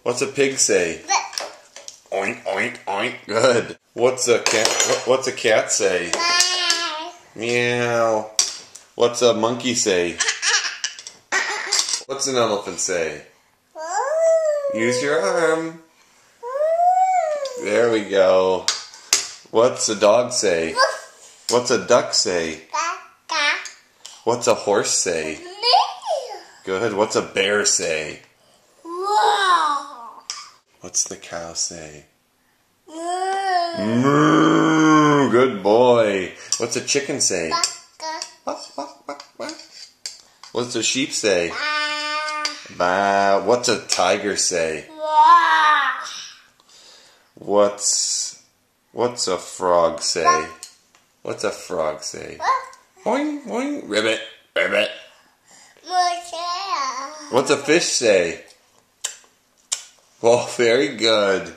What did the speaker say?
What's a pig say? Oink, oink, oink. Good. What's a cat say? Meow. What's a monkey say? What's an elephant say? Use your arm. There we go. What's a dog say? What's a duck say? What's a horse say? Good. What's a bear say? What's the cow say? Moo. Good boy. What's a chicken say? What's a sheep say? Bah. What's a tiger say? What's a frog say? What's a frog say? Boing, boing, ribbit, ribbit. What's a fish say? Well, very good.